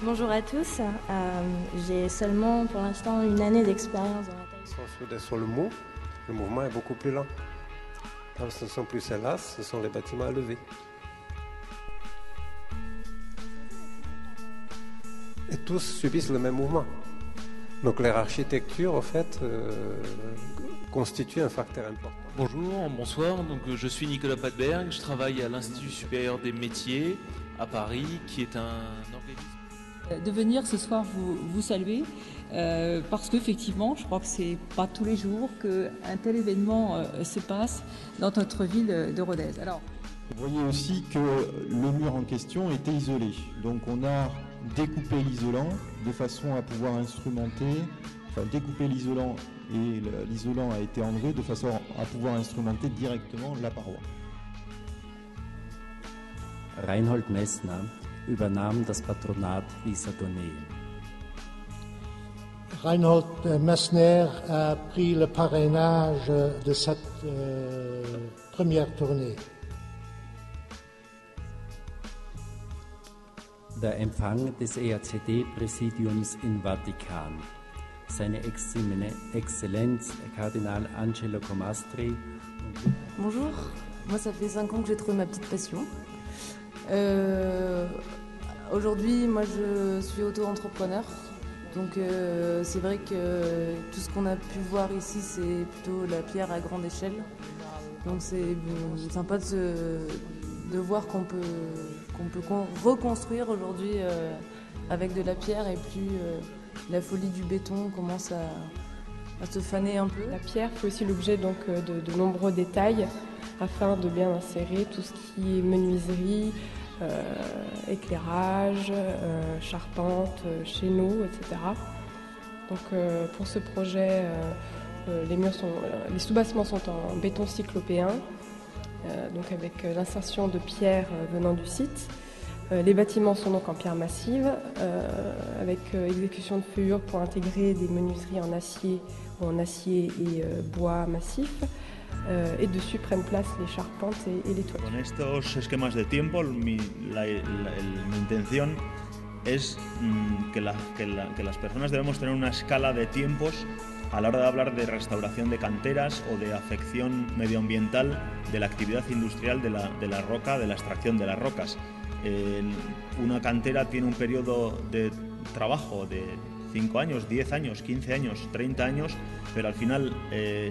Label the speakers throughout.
Speaker 1: Bonjour à tous, j'ai seulement pour l'instant une année d'expérience dans la taille.
Speaker 2: Sur le mouvement est beaucoup plus lent. Alors, ce ne sont plus celles-là, ce sont les bâtiments à lever. Et tous subissent le même mouvement. Donc leur architecture, en fait, constitue un facteur important.
Speaker 3: Bonjour, bonsoir, donc, je suis Nicolas Padberg, je travaille à l'Institut supérieur des métiers à Paris, qui est un organisme.
Speaker 4: De venir ce soir vous saluer, parce qu'effectivement, je crois que c'est pas tous les jours qu'un tel événement se passe dans notre ville de Rodez. Alors,
Speaker 5: vous voyez aussi que le mur en question était isolé, donc on a découpé l'isolant de façon à pouvoir instrumenter, découper l'isolant et l'isolant a été enlevé de façon à pouvoir instrumenter directement la paroi.
Speaker 6: Reinhold Messner übernahm das Patronat d'Isadonnais.
Speaker 7: Reinhold Messner a pris le parrainage de cette première tournée.
Speaker 6: Der Empfang des EACD-Präsidiums in Vatikan. Seine Exzellenz Kardinal Angelo Comastri.
Speaker 8: Bonjour, moi ça fait 5 ans que j'ai trouvé ma petite passion. Aujourd'hui, moi je suis auto-entrepreneur, donc c'est vrai que tout ce qu'on a pu voir ici c'est plutôt la pierre à grande échelle. Donc c'est sympa de voir qu'on peut reconstruire aujourd'hui avec de la pierre et puis la folie du béton commence à se faner un peu.
Speaker 9: La pierre fait aussi l'objet donc de nombreux détails afin de bien insérer tout ce qui est menuiserie, éclairage, charpente, chéneaux, etc. Donc pour ce projet, les sous-bassements sont en béton cyclopéen, donc avec l'insertion de pierres venant du site. Les bâtiments sont donc en pierre massive, avec exécution de feuillure pour intégrer des menuiseries en acier et bois massif. Et dessus prennent place les charpentes et les toitures.
Speaker 10: Con estos esquemas de tiempo, mi intención es que las personas debemos tener una escala de tiempos a la hora de hablar de restauración de canteras o de afección medioambiental de la actividad industrial de la roca, de la extracción de las rocas. Una cantera tiene un periodo de trabajo de 5 años, 10 años, 15 años, 30 años, pero al final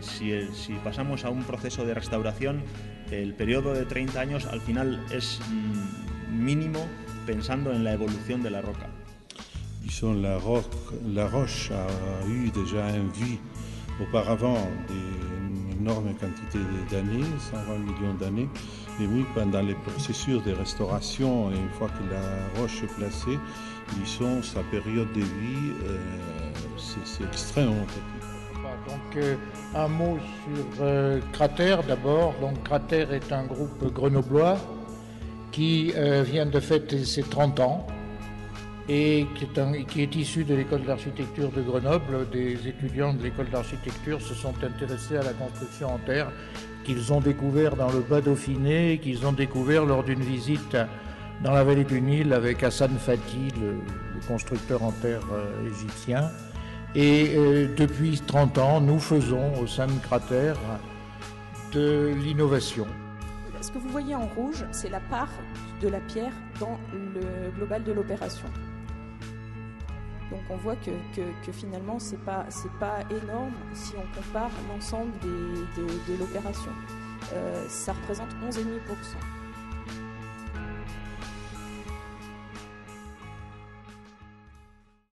Speaker 10: si pasamos a un proceso de restauración, el periodo de 30 años al final es mínimo pensando en la evolución de la roca.
Speaker 11: La roche a eu déjà une vie auparavant d'une énorme quantité d'années, 120 millions d'années, et oui, pendant les processus de restauration, une fois que la roche est placée, disons, sa période de vie, c'est extrêmement petit.
Speaker 7: Donc un mot sur Cratère d'abord. Donc Cratère est un groupe grenoblois qui vient de fêter ses 30 ans et qui est issu de l'école d'architecture de Grenoble. Des étudiants de l'école d'architecture se sont intéressés à la construction en terre qu'ils ont découvert dans le Bas-Dauphiné, qu'ils ont découvert lors d'une visite dans la vallée du Nil avec Hassan Fati, le constructeur en terre égyptien. Et depuis 30 ans, nous faisons au sein de Cratère de l'innovation.
Speaker 12: Ce que vous voyez en rouge, c'est la part de la pierre dans le global de l'opération. Donc on voit que finalement c'est pas énorme si on compare l'ensemble de l'opération. Ça représente 11,5%.